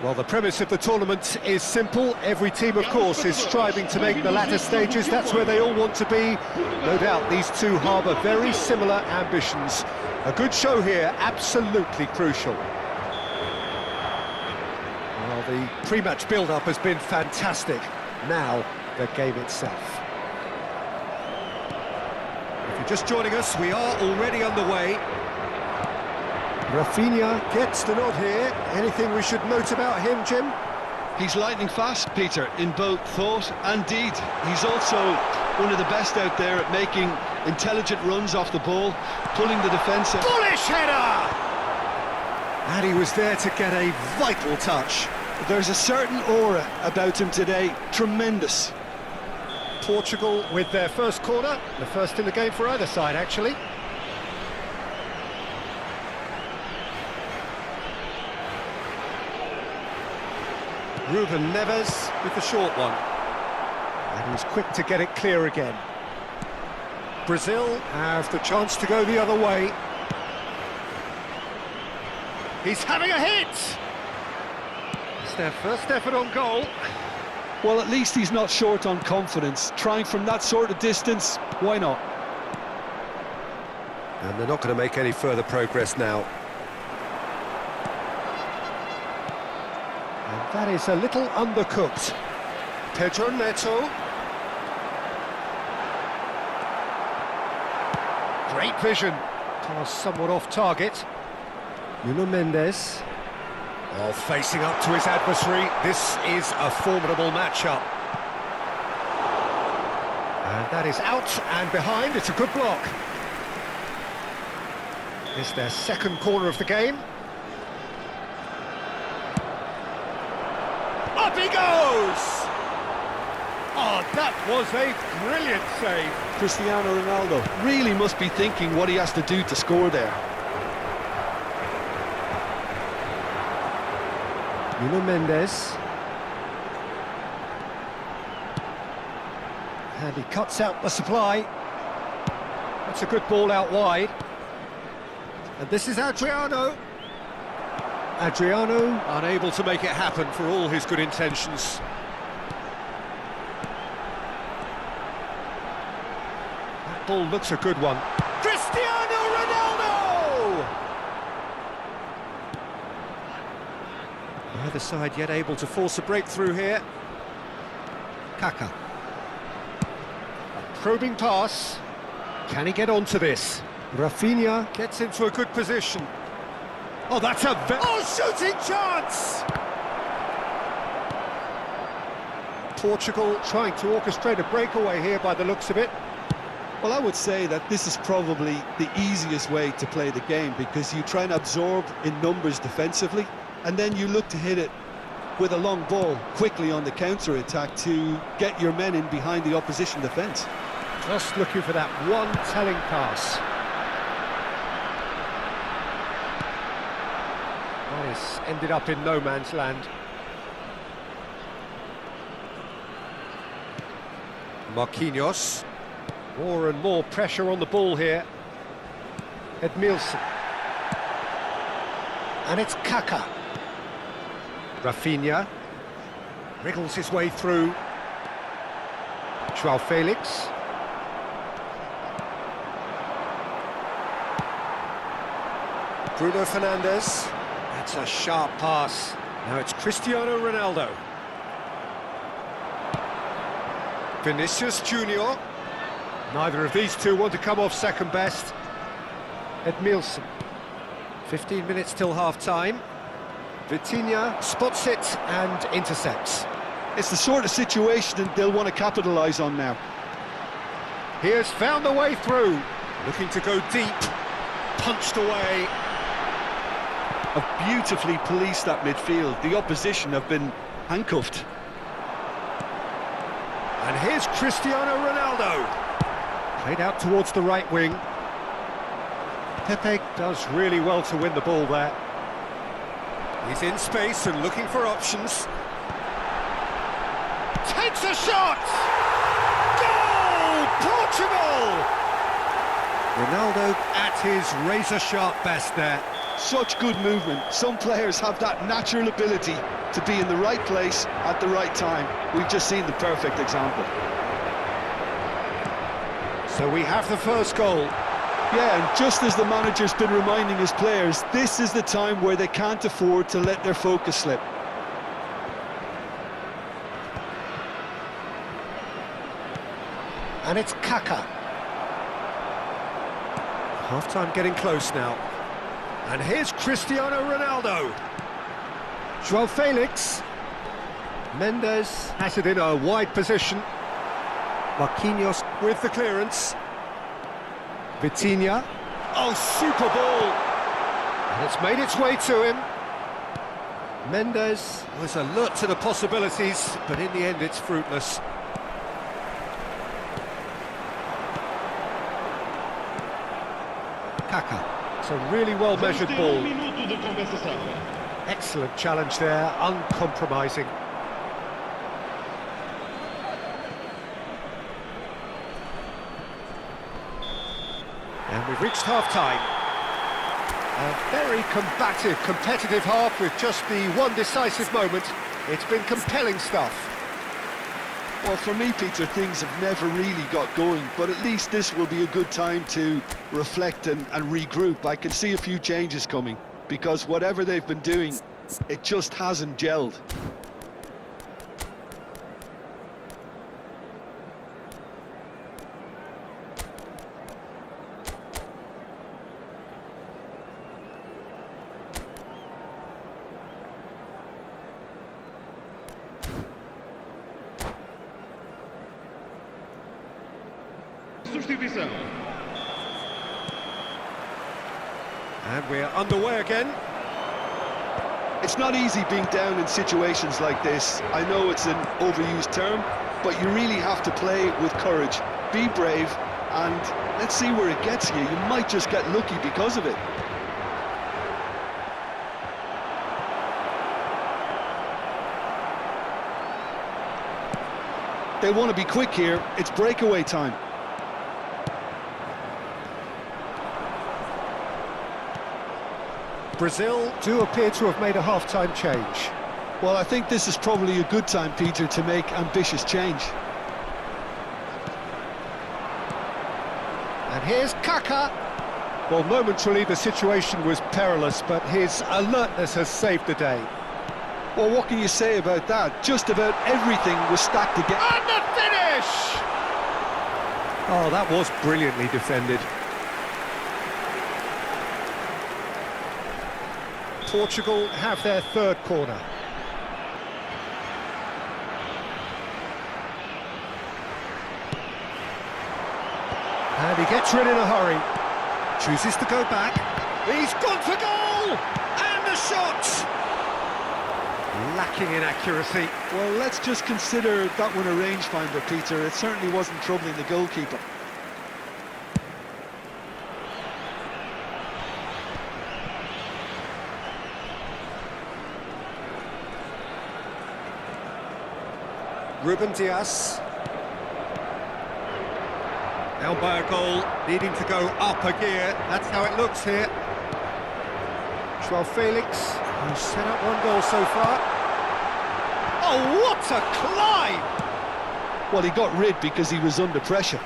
Well, the premise of the tournament is simple. Every team, of course, is striving to make the latter stages. That's where they all want to be. No doubt these two harbour very similar ambitions. A good show here, absolutely crucial. Well, the pre-match build-up has been fantastic. Now, the game itself. If you're just joining us, we are already underway. Rafinha gets the nod here. Anything we should note about him, Jim? He's lightning fast, Peter, in both thought and deed. He's also one of the best out there at making intelligent runs off the ball, pulling the defence up. Bullish header! And he was there to get a vital touch. There's a certain aura about him today, tremendous. Portugal with their first corner, the first in the game for either side, actually. Ruben Neves with the short one. And he's quick to get it clear again. Brazil have the chance to go the other way. He's having a hit! It's their first effort on goal. Well, at least he's not short on confidence. Trying from that sort of distance, why not? And they're not going to make any further progress now. And that is a little undercooked. Pedro Neto. Great vision. Pass somewhat off target. Nuno Mendes. Oh, facing up to his adversary. This is a formidable matchup. And that is out and behind. It's a good block. It's their second corner of the game. Up he goes! Oh, that was a brilliant save. Cristiano Ronaldo really must be thinking what he has to do to score there. Nuno Mendes. And he cuts out the supply. That's a good ball out wide. And this is Adriano. Adriano unable to make it happen for all his good intentions. That ball looks a good one. Cristiano Ronaldo! Neither side yet able to force a breakthrough here. Kaká. A probing pass. Can he get onto this? Rafinha gets into a good position. Oh, that's a shooting chance! Portugal trying to orchestrate a breakaway here by the looks of it. Well, I would say that this is probably the easiest way to play the game, because you try and absorb in numbers defensively, and then you look to hit it with a long ball quickly on the counter-attack to get your men in behind the opposition defence. Just looking for that one telling pass. That is ended up in no man's land. Marquinhos. More and more pressure on the ball here. Edmilson. And it's Kaká. Rafinha. Wriggles his way through. João Felix. Bruno Fernandes. That's a sharp pass. Now it's Cristiano Ronaldo. Vinicius Junior. Neither of these two want to come off second best. Edmilson. 15 minutes till half-time. Vitinha spots it and intercepts. It's the sort of situation they'll want to capitalise on now. He has found the way through. Looking to go deep. Punched away. Have beautifully policed that midfield. The opposition have been handcuffed. And here's Cristiano Ronaldo. Played out towards the right wing. Pepe does really well to win the ball there. He's in space and looking for options. Takes a shot! Goal! Portugal! Ronaldo at his razor-sharp best there. Such good movement. Some players have that natural ability to be in the right place at the right time. We've just seen the perfect example. So we have the first goal. Yeah, and just as the manager's been reminding his players, this is the time where they can't afford to let their focus slip. And it's Kaka. Half-time getting close now. And here's Cristiano Ronaldo. João Felix. Mendes has it in a wide position. Marquinhos with the clearance. Vitinha. Oh, super ball! And it's made its way to him. Mendes was alert to the possibilities, but in the end it's fruitless. Kaka. It's a really well-measured ball. Excellent challenge there, uncompromising. And we've reached half-time. A very combative, competitive half with just the one decisive moment. It's been compelling stuff. Well, for me, Peter, things have never really got going, but at least this will be a good time to reflect and regroup. I can see a few changes coming, because whatever they've been doing, it just hasn't gelled. And we're underway again. It's not easy being down in situations like this. I know it's an overused term, but you really have to play with courage. Be brave, and let's see where it gets you. You might just get lucky because of it. They want to be quick here. It's breakaway time. Brazil do appear to have made a half-time change. Well, I think this is probably a good time, Peter, to make ambitious change. And here's Kaka. Well, momentarily the situation was perilous, but his alertness has saved the day. Well, what can you say about that? Just about everything was stacked against. And the finish! Oh, that was brilliantly defended. Portugal have their third corner. And he gets rid in a hurry. Chooses to go back. He's gone for goal! And the shot! Lacking in accuracy. Well, let's just consider that one a rangefinder, Peter. It certainly wasn't troubling the goalkeeper. Ruben Dias. Now by a goal, needing to go up a gear. That's how it looks here. João Felix, who's set up one goal so far. Oh, what a climb! Well, he got rid because he was under pressure.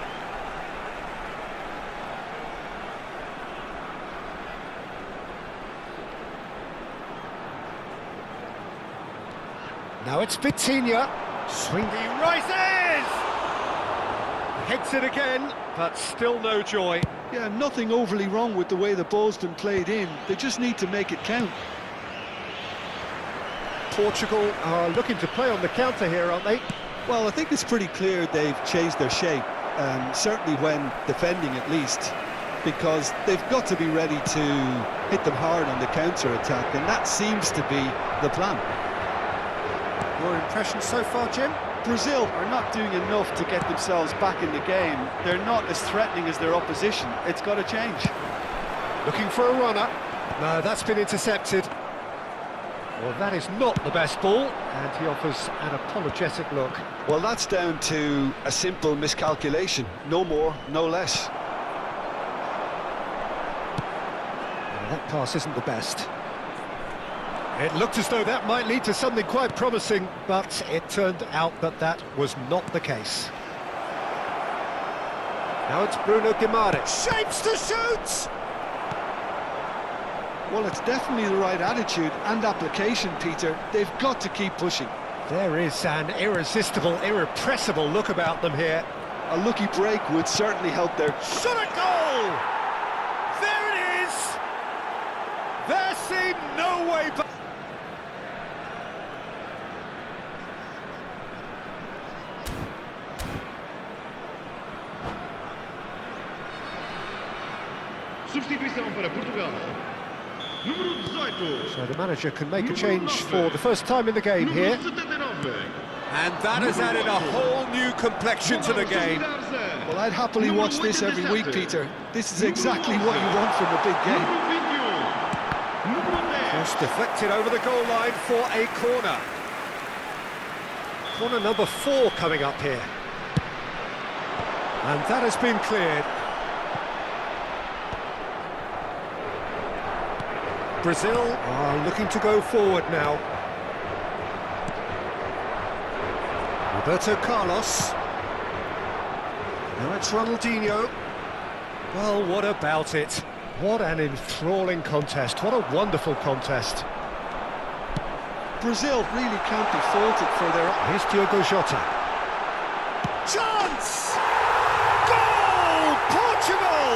Now it's Vitinha. Swing, he rises! Heads it again, but still no joy. Yeah, nothing overly wrong with the way the ball's been played in. They just need to make it count. Portugal are looking to play on the counter here, aren't they? Well, I think it's pretty clear they've changed their shape, certainly when defending at least, because they've got to be ready to hit them hard on the counter-attack, and that seems to be the plan. Your impression so far, Jim? Brazil are not doing enough to get themselves back in the game. They're not as threatening as their opposition. It's got to change. Looking for a runner. No, that's been intercepted. Well, that is not the best ball, and he offers an apologetic look. Well, that's down to a simple miscalculation. No more, no less. Well, That pass isn't the best. It looked as though that might lead to something quite promising, but it turned out that that was not the case. Now it's Bruno Guimaraes. Shapes to shoot! Well, it's definitely the right attitude and application, Peter. They've got to keep pushing. There is an irresistible, irrepressible look about them here. A lucky break would certainly help their... Shot a goal! There it is! There seemed no way back. Substituição para Portugal. Número 18. So the manager can make a change for the first time in the game here. And that has added a whole new complexion to the game. Well, I'd happily watch this every week, Peter. This is exactly what you want from a big game. Cross deflected over the goal line for a corner. Corner number 4 coming up here. And that has been cleared. Brazil are looking to go forward now. Roberto Carlos. Now it's Ronaldinho. Well, what about it? What an enthralling contest. What a wonderful contest. Brazil really can't be faulted for their... Here's Diogo Jota. Chance! Goal! Portugal!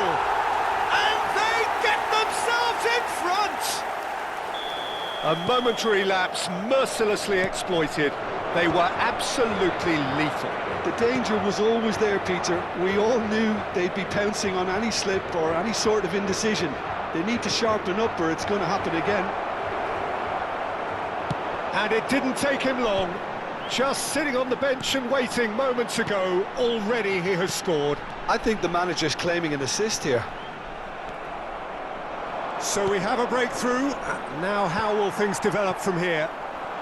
And they get themselves in front! A momentary lapse mercilessly exploited. They were absolutely lethal. The danger was always there, Peter. We all knew they'd be pouncing on any slip or any sort of indecision. They need to sharpen up or it's going to happen again. And it didn't take him long. Just sitting on the bench and waiting moments ago, already he has scored. I think the manager's claiming an assist here. So we have a breakthrough. Now how will things develop from here?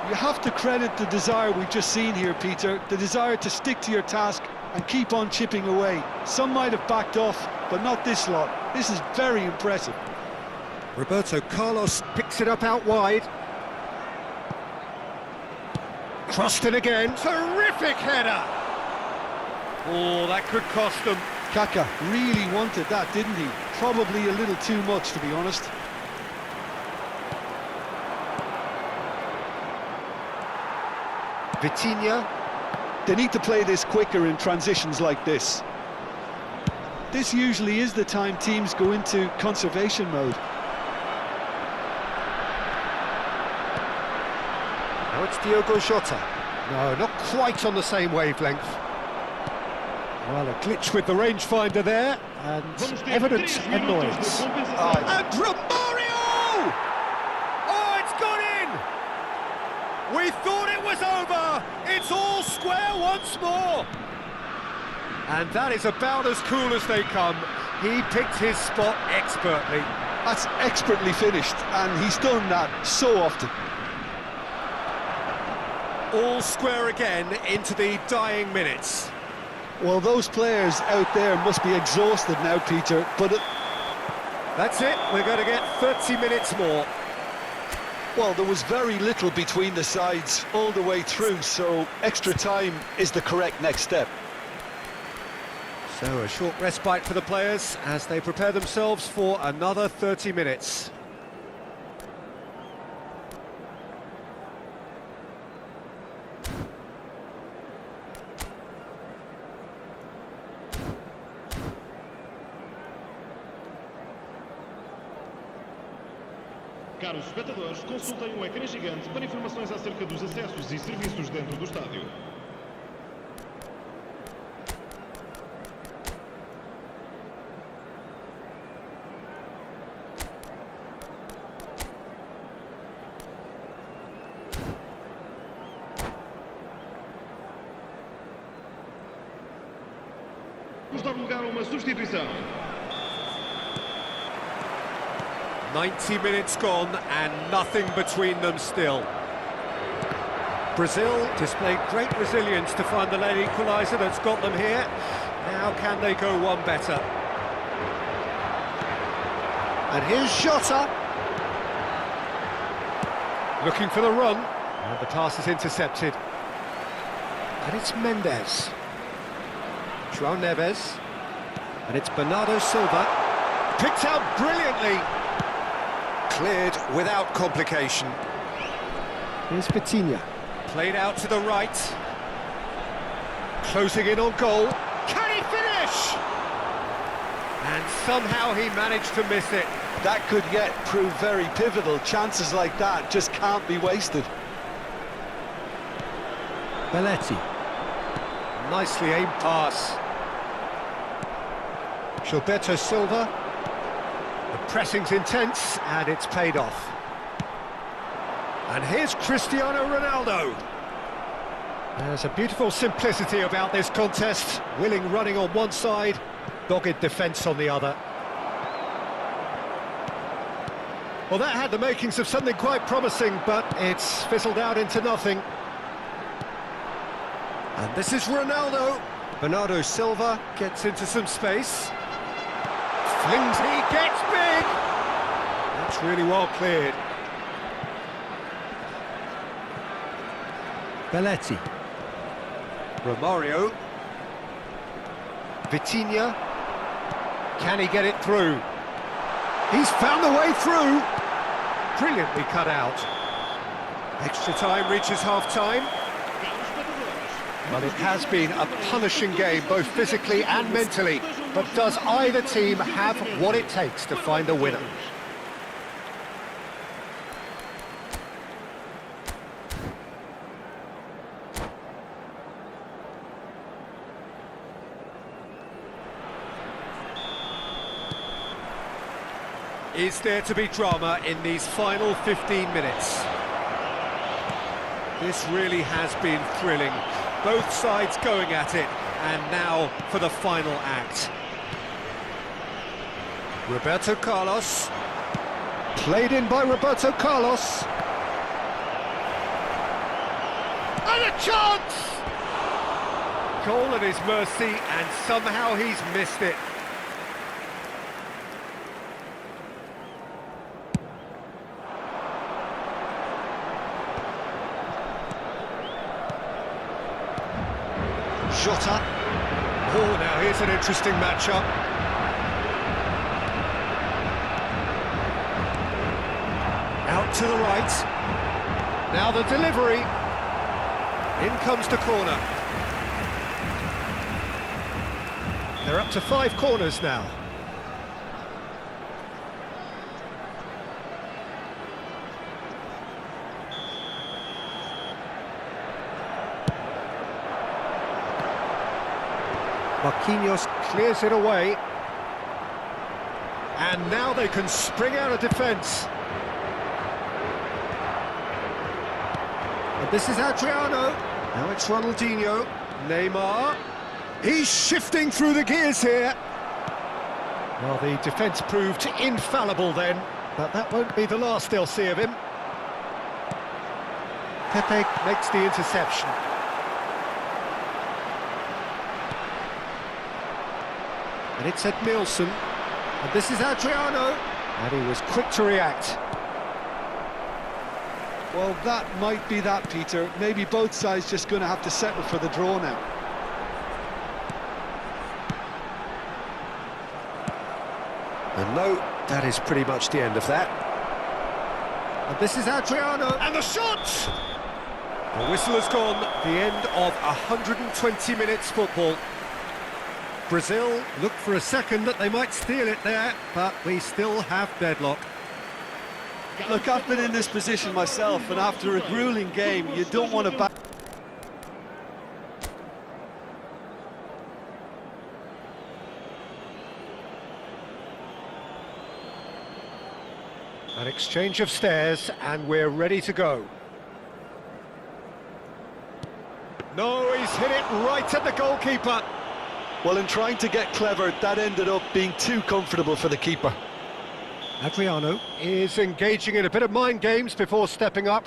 You have to credit the desire we've just seen here, Peter. The desire to stick to your task and keep on chipping away. Some might have backed off, but not this lot. This is very impressive. Roberto Carlos picks it up out wide. Crossed in again. Terrific header! Oh, that could cost them. Kaka really wanted that, didn't he? Probably a little too much, to be honest. Vitinha. They need to play this quicker in transitions like this. This usually is the time teams go into conservation mode. Now it's Diogo Jota. No, not quite on the same wavelength. Well, a glitch with the rangefinder there, and evident annoyance. And Romario! Oh, it's gone in! We thought it was over! It's all square once more! And that is about as cool as they come. He picked his spot expertly. That's expertly finished, and he's done that so often. All square again into the dying minutes. Well, those players out there must be exhausted now, Peter, but... That's it, we're going to get 30 minutes more. Well, there was very little between the sides all the way through, so extra time is the correct next step. So a short respite for the players as they prepare themselves for another 30 minutes. Caros espectadores, consultem o ecrã gigante para informações acerca dos acessos e serviços dentro do estádio. Vamos dar lugar a uma substituição. 90 minutes gone and nothing between them still. Brazil displayed great resilience to find the late equaliser that's got them here. Now can they go one better? And here's Jota. Looking for the run, and the pass is intercepted. And it's Mendes. João Neves. And it's Bernardo Silva. Picked out brilliantly. Cleared without complication. Here's Vitinha. Played out to the right. Closing in on goal. Can he finish? And somehow he managed to miss it. That could yet prove very pivotal. Chances like that just can't be wasted. Belletti. Nicely aimed pass. Gilberto Silva. The pressing's intense, and it's paid off. And here's Cristiano Ronaldo. There's a beautiful simplicity about this contest. Willing running on one side, dogged defence on the other. Well, that had the makings of something quite promising, but it's fizzled out into nothing. And this is Ronaldo. Bernardo Silva gets into some space. Flings, he gets big! That's really well cleared. Belletti. Romario. Vitinha. Can he get it through? He's found the way through. Brilliantly cut out. Extra time reaches half-time. Well, it has been a punishing game, both physically and mentally. But does either team have what it takes to find a winner? Is there to be drama in these final 15 minutes? This really has been thrilling. Both sides going at it, and now for the final act. Roberto Carlos. Played in by Roberto Carlos. And a chance! Goal at his mercy, and somehow he's missed it. Jota. Oh, now here's an interesting matchup. Out to the right. Now the delivery. In comes the corner. They're up to 5 corners now. Marquinhos clears it away. And now they can spring out of defence. And this is Adriano. Now it's Ronaldinho. Neymar. He's shifting through the gears here. Well, the defence proved infallible then, but that won't be the last they'll see of him. Pepe makes the interception. And it's Edmilson, and this is Adriano, and he was quick to react. Well, that might be that, Peter. Maybe both sides just going to have to settle for the draw now. And no, that is pretty much the end of that. And this is Adriano, and the shot! The whistle has gone, the end of 120 minutes football. Brazil looked for a second that they might steal it there, but we still have deadlock. Look, I've been in this position myself, and after a grueling game, you don't want to back. An exchange of stares, and we're ready to go. No, he's hit it right at the goalkeeper. Well, in trying to get clever, that ended up being too comfortable for the keeper. Adriano is engaging in a bit of mind games before stepping up.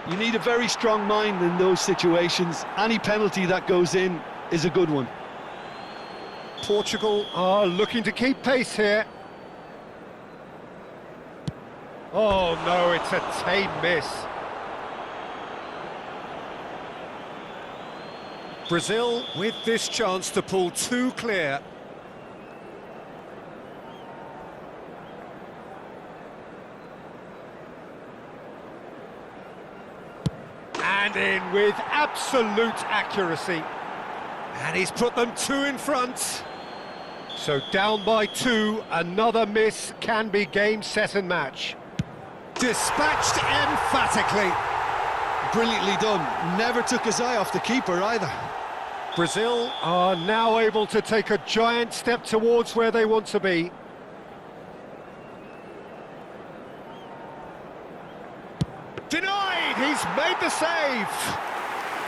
You need a very strong mind in those situations. Any penalty that goes in is a good one. Portugal are looking to keep pace here. Oh no, it's a tame miss. Brazil with this chance to pull two clear. And in with absolute accuracy. And he's put them two in front. So down by two, another miss can be game, set and match. Dispatched emphatically. Brilliantly done. Never took his eye off the keeper either. Brazil are now able to take a giant step towards where they want to be. Denied! He's made the save!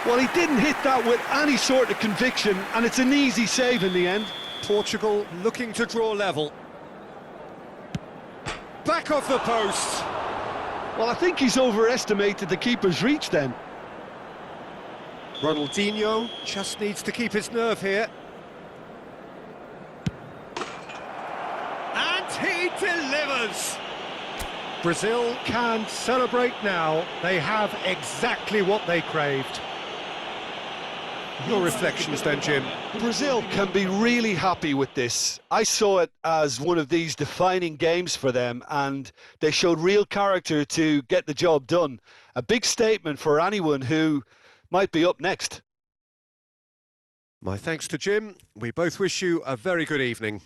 Well, he didn't hit that with any sort of conviction, and it's an easy save in the end. Portugal looking to draw level. Back off the post! Well, I think he's overestimated the keeper's reach then. Ronaldinho just needs to keep his nerve here. And he delivers! Brazil can celebrate now. They have exactly what they craved. Your reflections then, Jim? Brazil can be really happy with this. I saw it as one of these defining games for them, and they showed real character to get the job done. A big statement for anyone who might be up next. My thanks to Jim. We both wish you a very good evening.